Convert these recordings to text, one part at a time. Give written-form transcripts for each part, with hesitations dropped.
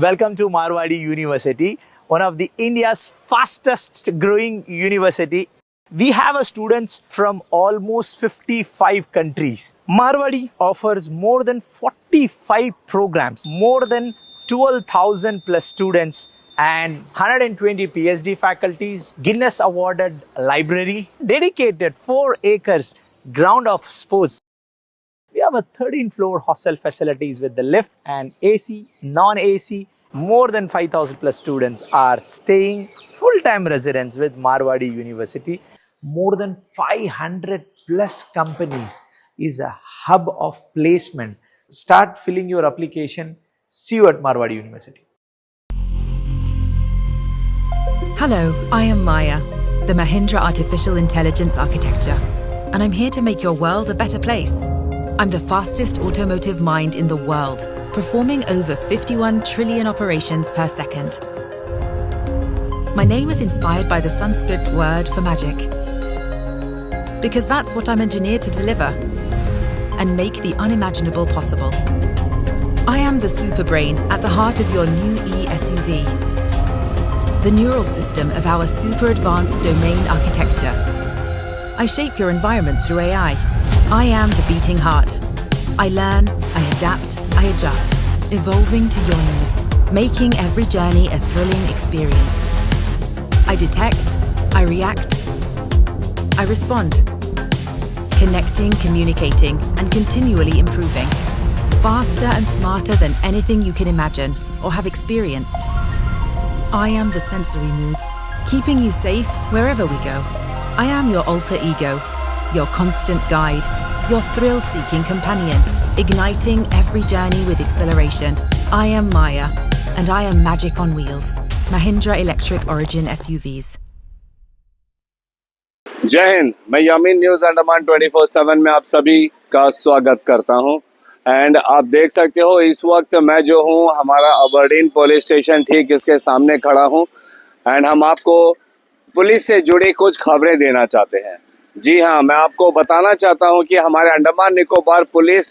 Welcome to Marwadi University, one of the India's fastest growing university. We have students from almost 55 countries. Marwadi offers more than 45 programs, more than 12,000 plus students and 120 PhD faculties, Guinness awarded library, dedicated 4 acres ground of sports. We have a 13-floor hostel facilities with the lift and AC, non-AC. More than 5,000 plus students are staying full-time residents with Marwadi University. More than 500 plus companies is a hub of placement. Start filling your application. See you at Marwadi University. Hello, I am Maya, the Mahindra Artificial Intelligence Architecture, and I'm here to make your world a better place. I'm the fastest automotive mind in the world, performing over 51 trillion operations per second. My name is inspired by the Sanskrit word for magic, because that's what I'm engineered to deliver and make the unimaginable possible. I am the super brain at the heart of your new e-SUV, the neural system of our super advanced domain architecture. I shape your environment through AI. I am the beating heart. I learn, I adapt, I adjust, evolving to your needs, making every journey a thrilling experience. I detect, I react, I respond. Connecting, communicating, and continually improving. Faster and smarter than anything you can imagine or have experienced. I am the sensory moods, keeping you safe wherever we go. I am your alter ego, your constant guide, your thrill-seeking companion, igniting every journey with exhilaration. I am Maya, and I am magic on wheels. Mahindra Electric Origin SUVs. जय हिंद। मैं यामीन news Andaman 24/7 में आप सभी का स्वागत करता हूं। And आप देख सकते हो इस वक्त मैं जो हूं हमारा अबरडीन पुलिस स्टेशन ठीक इसके सामने खड़ा हूं। एंड हम आपको पुलिस से जुड़ी कुछ खबरें देना चाहते हैं। जी हाँ, मैं आपको बताना चाहता हूं कि हमारे अंडमान निकोबार पुलिस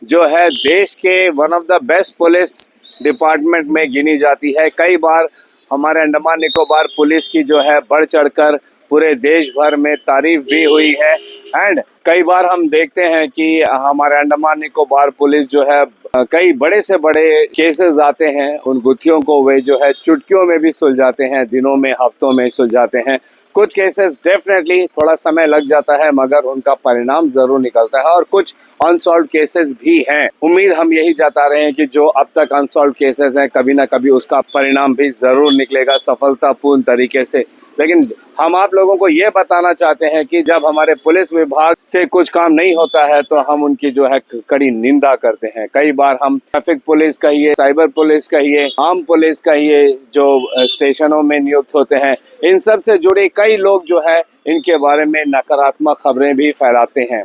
जो है देश के one of the best police department में गिनी जाती है। कई बार हमारे अंडमान निकोबार पुलिस की जो है बढ़ चढ़कर पूरे देश भर में तारीफ भी हुई है। एंड कई बार हम देखते हैं कि हमारे अंडमान निकोबार पुलिस जो है कई बड़े से बड़े केसेस आते हैं, उन गुत्थियों को वे जो है चुटकियों में भी सुलझाते हैं, दिनों में हफ्तों में सुलझाते हैं। कुछ केसेस डेफिनेटली थोड़ा समय लग जाता है मगर उनका परिणाम जरूर निकलता है और कुछ अनसॉल्व केसेस भी हैं। उम्मीद हम यही जता रहे हैं कि जो अब तक अनसॉल्व केसेस हैं कभी ना कभी उसका परिणाम भी जरूर निकलेगा सफलतापूर्ण तरीके से। लेकिन हम आप लोगों को ये बताना चाहते हैं कि जब हमारे पुलिस विभाग से कुछ काम नहीं होता है तो हम उनकी जो है कड़ी निंदा करते हैं। कई बार हम ट्रैफिक पुलिस कहिए, साइबर पुलिस कहिए, आर्म पुलिस कहिए, जो स्टेशनों में नियुक्त होते हैं, इन सब से जुड़े कई लोग जो है इनके बारे में नकारात्मक खबरें भी फैलाते हैं।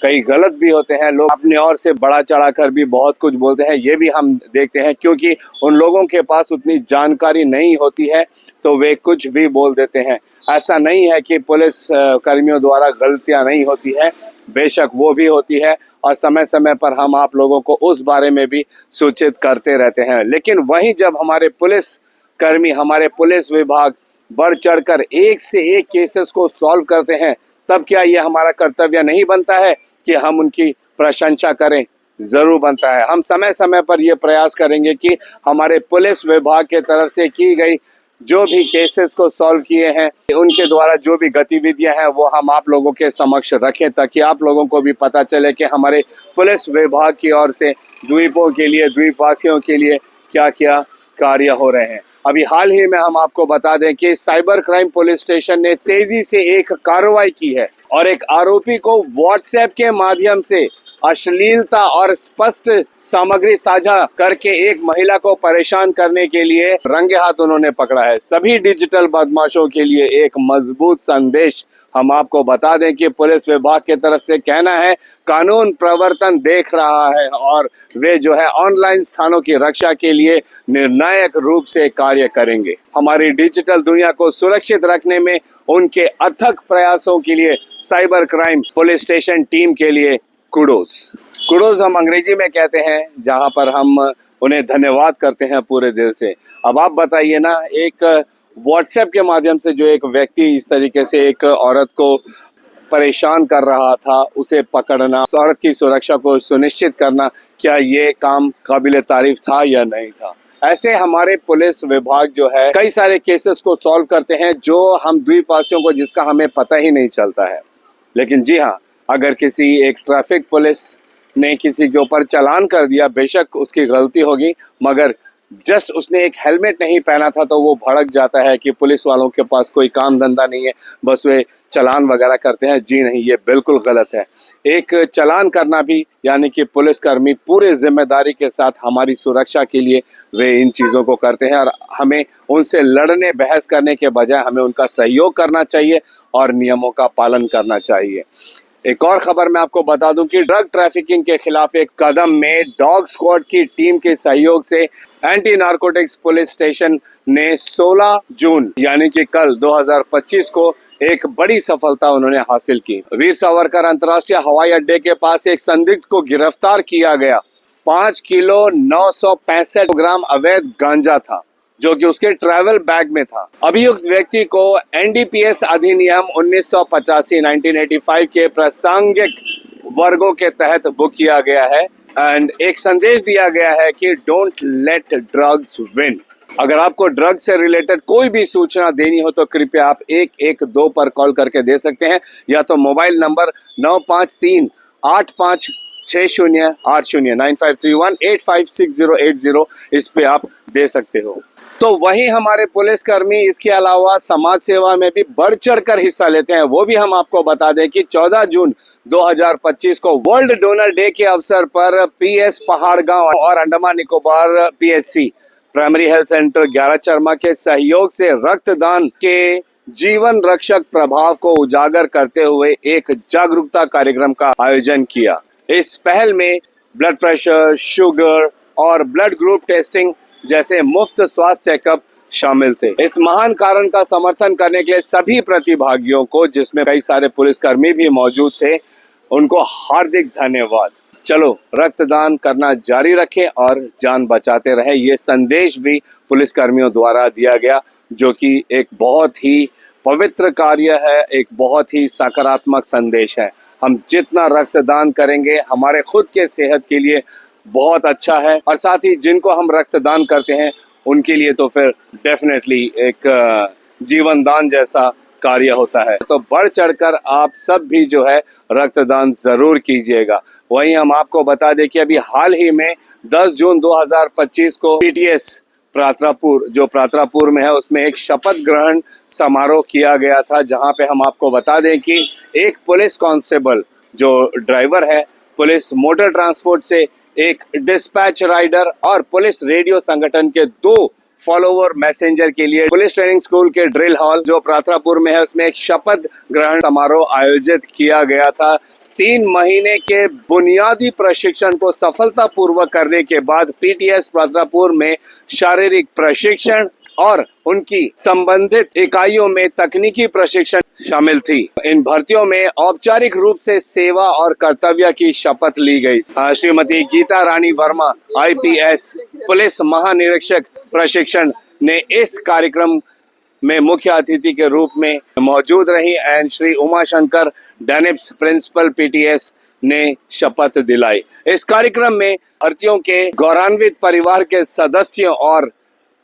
कई गलत भी होते हैं, लोग अपने ओर से बड़ा चढ़ाकर भी बहुत कुछ बोलते हैं। ये भी हम देखते हैं क्योंकि उन लोगों के पास उतनी जानकारी नहीं होती है तो वे कुछ भी बोल देते हैं। ऐसा नहीं है कि पुलिस कर्मियों द्वारा गलतियां नहीं होती है, बेशक वो भी होती है और समय समय पर हम आप लोगों को उस बारे में भी सूचित करते रहते हैं। लेकिन वहीं जब हमारे पुलिस कर्मी, हमारे पुलिस विभाग बढ़ चढ़कर एक से एक केसेस को सॉल्व करते हैं तब क्या ये हमारा कर्तव्य नहीं बनता है कि हम उनकी प्रशंसा करें? जरूर बनता है। हम समय समय पर यह प्रयास करेंगे कि हमारे पुलिस विभाग के तरफ से की गई जो भी केसेस को सॉल्व किए हैं, उनके द्वारा जो भी गतिविधियां हैं वो हम आप लोगों के समक्ष रखें ताकि आप लोगों को भी पता चले कि हमारे पुलिस विभाग की ओर से द्वीपों के लिए, द्वीपवासियों के लिए क्या क्या कार्य हो रहे हैं। अभी हाल ही में हम आपको बता दें कि साइबर क्राइम पुलिस स्टेशन ने तेजी से एक कार्रवाई की है और एक आरोपी को व्हाट्सएप के माध्यम से अश्लीलता और स्पष्ट सामग्री साझा करके एक महिला को परेशान करने के लिए रंगे हाथ उन्होंने पकड़ा है। सभी डिजिटल बदमाशों के लिए एक मजबूत संदेश हम आपको बता दें कि पुलिस विभाग की तरफ से कहना है कानून प्रवर्तन देख रहा है और वे जो है ऑनलाइन स्थानों की रक्षा के लिए निर्णायक रूप से कार्य करेंगे। हमारी डिजिटल दुनिया को सुरक्षित रखने में उनके अथक प्रयासों के लिए cyber crime police station team के लिए कुडोस हम अंग्रेजी में कहते हैं, जहां पर हम उन्हें धन्यवाद करते हैं पूरे दिल से। अब आप बताइए ना, एक व्हाट्सएप के माध्यम से जो एक व्यक्ति इस तरीके से एक औरत को परेशान कर रहा था, उसे पकड़ना, उस औरत की सुरक्षा को सुनिश्चित करना, क्या ये काम काबिल तारीफ था या नहीं था। ऐसे हमारे पुलिस विभाग जो है कई सारे केसेस को सॉल्व करते हैं जो हम द्वीपवासियों को, जिसका हमें पता ही नहीं चलता है। लेकिन जी हाँ, अगर किसी एक ट्रैफिक पुलिस ने किसी के ऊपर चालान कर दिया, बेशक उसकी गलती होगी, मगर जस्ट उसने एक हेलमेट नहीं पहना था तो वो भड़क जाता है कि पुलिस वालों के पास कोई काम धंधा नहीं है, बस वे चालान वगैरह करते हैं। जी नहीं, ये बिल्कुल गलत है। एक चालान करना भी यानी कि पुलिसकर्मी पूरे जिम्मेदारी के साथ हमारी सुरक्षा के लिए वे इन चीज़ों को करते हैं, और हमें उनसे लड़ने बहस करने के बजाय हमें उनका सहयोग करना चाहिए और नियमों का पालन करना चाहिए। एक और खबर मैं आपको बता दूं कि ड्रग ट्रैफिकिंग के खिलाफ एक कदम में डॉग स्क्वाड की टीम के सहयोग से एंटी नारकोटिक्स पुलिस स्टेशन ने 16 जून यानी कि कल 2025 को एक बड़ी सफलता उन्होंने हासिल की। वीर सावरकर अंतर्राष्ट्रीय हवाई अड्डे के पास एक संदिग्ध को गिरफ्तार किया गया। 5 किलो 965 ग्राम अवैध गांजा था जो कि उसके ट्रैवल बैग में था। अभियुक्त व्यक्ति को एनडीपीएस अधिनियम 1985 के प्रासंगिक वर्गों के तहत बुक किया गया है एंड एक संदेश दिया गया है कि डोंट लेट ड्रग्स विन। अगर आपको ड्रग से रिलेटेड कोई भी सूचना देनी हो तो कृपया आप 112 पर कॉल करके दे सकते हैं, या तो मोबाइल नंबर 9538560809 9531856080 इस पे आप दे सकते हो। तो वहीं हमारे पुलिसकर्मी इसके अलावा समाज सेवा में भी बढ़ चढ़कर हिस्सा लेते हैं। वो भी हम आपको बता दें कि 14 जून 2025 को वर्ल्ड डोनर डे के अवसर पर पीएस पहाड़गांव और Andaman Nicobar PHC primary health centre 11 चरमा के सहयोग से रक्तदान के जीवन रक्षक प्रभाव को उजागर करते हुए एक जागरूकता कार्यक्रम का आयोजन किया। इस पहल में ब्लड प्रेशर, शुगर और ब्लड ग्रुप टेस्टिंग जैसे मुफ्त स्वास्थ्य चेकअप शामिल थे। इस महान कारण का समर्थन करने के लिए सभी प्रतिभागियों को, जिसमें कई सारे पुलिसकर्मी भी मौजूद थे, उनको हार्दिक धन्यवाद। चलो रक्तदान करना जारी रखें और जान बचाते रहें, ये संदेश भी पुलिसकर्मियों द्वारा दिया गया, जो कि एक बहुत ही पवित्र कार्य है, एक बहुत ही सकारात्मक संदेश है। हम जितना रक्तदान करेंगे हमारे खुद के सेहत के लिए बहुत अच्छा है, और साथ ही जिनको हम रक्तदान करते हैं उनके लिए तो फिर डेफिनेटली एक जीवन दान जैसा कार्य होता है। तो बढ़ चढ़कर आप सब भी जो है रक्तदान जरूर कीजिएगा। वहीं हम आपको बता दें कि अभी हाल ही में 10 जून 2025 को पीटीएस प्रात्रापुर, जो प्रात्रापुर में है, उसमें एक शपथ ग्रहण समारोह किया गया था, जहां पे हम आपको बता दें कि एक पुलिस कांस्टेबल जो ड्राइवर है पुलिस मोटर ट्रांसपोर्ट से, एक डिस्पैच राइडर और पुलिस रेडियो संगठन के 2 फॉलोवर मैसेंजर के लिए पुलिस ट्रेनिंग स्कूल के ड्रिल हॉल जो प्रात्रापुर में है उसमें एक शपथ ग्रहण समारोह आयोजित किया गया था। 3 महीने के बुनियादी प्रशिक्षण को सफलतापूर्वक करने के बाद पीटीएस प्रात्रापुर में शारीरिक प्रशिक्षण और उनकी संबंधित इकाइयों में तकनीकी प्रशिक्षण शामिल थी। इन भर्तियों में औपचारिक रूप से सेवा और कर्तव्य की शपथ ली गई। श्रीमती गीता रानी वर्मा आईपीएस पुलिस महानिरीक्षक प्रशिक्षण ने इस कार्यक्रम में मुख्य अतिथि के रूप में मौजूद रही एंड श्री उमा शंकर डेनिप्स प्रिंसिपल पीटीएस ने शपथ दिलाई। इस कार्यक्रम में भर्तियों के गौरवान्वित परिवार के सदस्यों और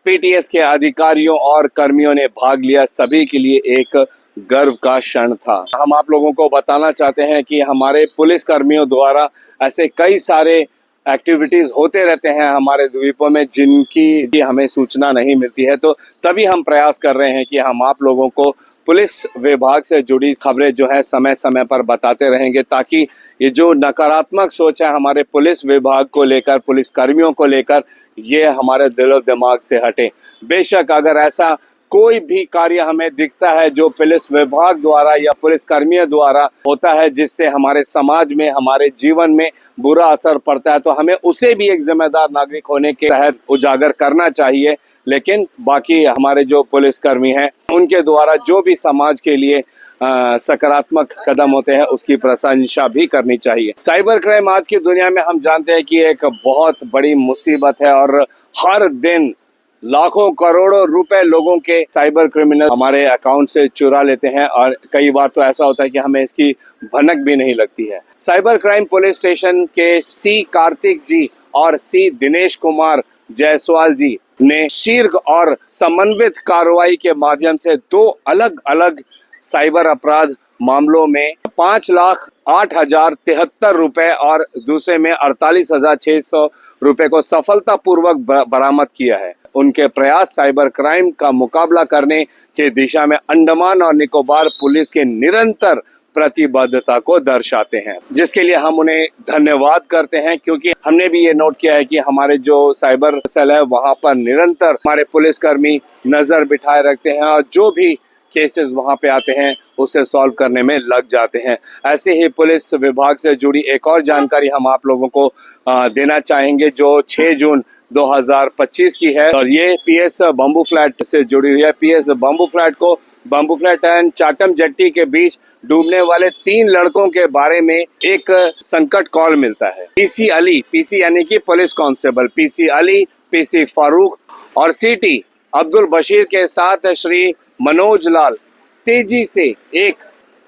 पीटीएस के अधिकारियों और कर्मियों ने भाग लिया। सभी के लिए एक गर्व का क्षण था। हम आप लोगों को बताना चाहते हैं कि हमारे पुलिस कर्मियों द्वारा ऐसे कई सारे एक्टिविटीज होते रहते हैं हमारे द्वीपों में, जिनकी हमें सूचना नहीं मिलती है। तो तभी हम प्रयास कर रहे हैं कि हम आप लोगों को पुलिस विभाग से जुड़ी खबरें जो है समय समय पर बताते रहेंगे, ताकि ये जो नकारात्मक सोच है हमारे पुलिस विभाग को लेकर, पुलिस कर्मियों को लेकर, ये हमारे दिलो दिमाग से हटे। बेशक अगर ऐसा कोई भी कार्य हमें दिखता है जो पुलिस विभाग द्वारा या पुलिस कर्मियों द्वारा होता है, जिससे हमारे समाज में, हमारे जीवन में बुरा असर पड़ता है, तो हमें उसे भी एक जिम्मेदार नागरिक होने के तहत उजागर करना चाहिए। लेकिन बाकी हमारे जो पुलिस कर्मी हैं उनके द्वारा जो भी समाज के लिए सकारात्मक कदम होते हैं उसकी प्रशंसा भी करनी चाहिए। साइबर क्राइम आज की दुनिया में हम जानते हैं कि एक बहुत बड़ी मुसीबत है और हर दिन लाखों करोड़ों रुपए लोगों के साइबर क्रिमिनल हमारे अकाउंट से चुरा लेते हैं और कई बार तो ऐसा होता है कि हमें इसकी भनक भी नहीं लगती है। साइबर क्राइम पुलिस स्टेशन के सी कार्तिक जी और सी दिनेश कुमार जायसवाल जी ने शीर्ष और समन्वित कार्रवाई के माध्यम से 2 अलग अलग साइबर अपराध मामलों में 5,08,073 रुपए और दूसरे में 48,600 रुपए को सफलतापूर्वक बरामद किया है। उनके प्रयास साइबर क्राइम का मुकाबला करने के दिशा में अंडमान और निकोबार पुलिस के निरंतर प्रतिबद्धता को दर्शाते हैं, जिसके लिए हम उन्हें धन्यवाद करते हैं, क्योंकि हमने भी ये नोट किया है कि हमारे जो साइबर सेल है वहां पर निरंतर हमारे पुलिसकर्मी नजर बिठाए रखते हैं और जो भी केसेस वहां पे आते हैं उसे सॉल्व करने में लग जाते हैं। ऐसे ही पुलिस विभाग से जुड़ी एक और जानकारी हम आप लोगों को देना चाहेंगे जो 6 जून 2025 की है और ये पीएस बम्बू फ्लैट से जुड़ी हुई है। पीएस बम्बू फ्लैट को बम्बू फ्लैट एंड चाटम जेट्टी के बीच डूबने वाले 3 लड़कों के बारे में एक संकट कॉल मिलता है। पीसी अली, पीसी यानी कि police constable PC Ali, PC Farooq और सीटी अब्दुल बशीर के साथ श्री मनोज लाल तेजी से एक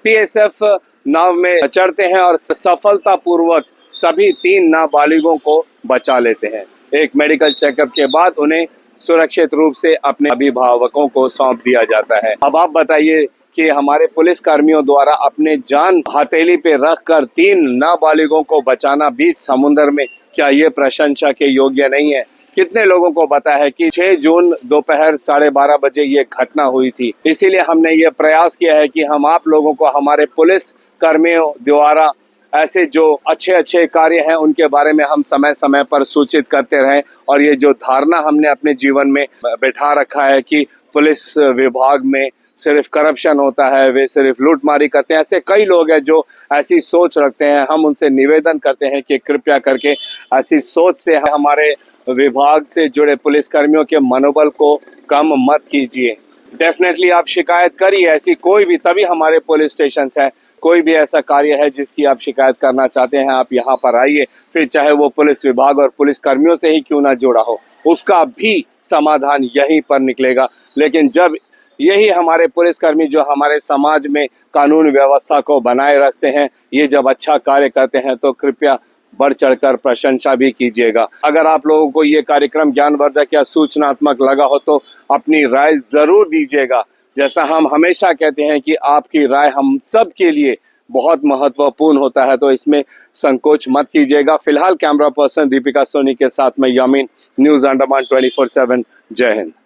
पीएसएफ नाव में चढ़ते हैं और सफलतापूर्वक सभी 3 नाबालिगों को बचा लेते हैं। एक मेडिकल चेकअप के बाद उन्हें सुरक्षित रूप से अपने अभिभावकों को सौंप दिया जाता है। अब आप बताइए कि हमारे पुलिस कर्मियों द्वारा अपने जान हथेली पे रखकर 3 नाबालिगों को बचाना बीच समुद्र में, क्या ये प्रशंसा के योग्य नहीं है? कितने लोगों को पता है कि 6 जून दोपहर 12:30 बजे ये घटना हुई थी। इसीलिए हमने ये प्रयास किया है कि हम आप लोगों को हमारे पुलिस कर्मियों द्वारा ऐसे जो अच्छे कार्य हैं उनके बारे में हम समय समय पर सूचित करते रहें। और ये जो धारणा हमने अपने जीवन में बैठा रखा है कि पुलिस विभाग में सिर्फ करप्शन होता है, वे सिर्फ लूटमारी करते हैं, ऐसे कई लोग हैं जो ऐसी सोच रखते हैं। हम उनसे निवेदन करते हैं कि कृपया करके ऐसी सोच से हमारे विभाग से जुड़े पुलिस कर्मियों के मनोबल को कम मत कीजिए। डेफिनेटली आप शिकायत करिए ऐसी कोई भी, तभी हमारे पुलिस स्टेशन है। कोई भी ऐसा कार्य है जिसकी आप शिकायत करना चाहते हैं, आप यहाँ पर आइए, फिर चाहे वो पुलिस विभाग और पुलिस कर्मियों से ही क्यों ना जुड़ा हो, उसका भी समाधान यहीं पर निकलेगा। लेकिन जब यही हमारे पुलिसकर्मी जो हमारे समाज में कानून व्यवस्था को बनाए रखते हैं, ये जब अच्छा कार्य करते हैं तो कृपया बढ़ चढ़कर प्रशंसा भी कीजिएगा। अगर आप लोगों को ये कार्यक्रम ज्ञानवर्धक या सूचनात्मक लगा हो तो अपनी राय जरूर दीजिएगा। जैसा हम हमेशा कहते हैं कि आपकी राय हम सब के लिए बहुत महत्वपूर्ण होता है, तो इसमें संकोच मत कीजिएगा। फिलहाल कैमरा पर्सन दीपिका सोनी के साथ मैं यामीन, न्यूज़ अंडमान 24/7। जय हिंद।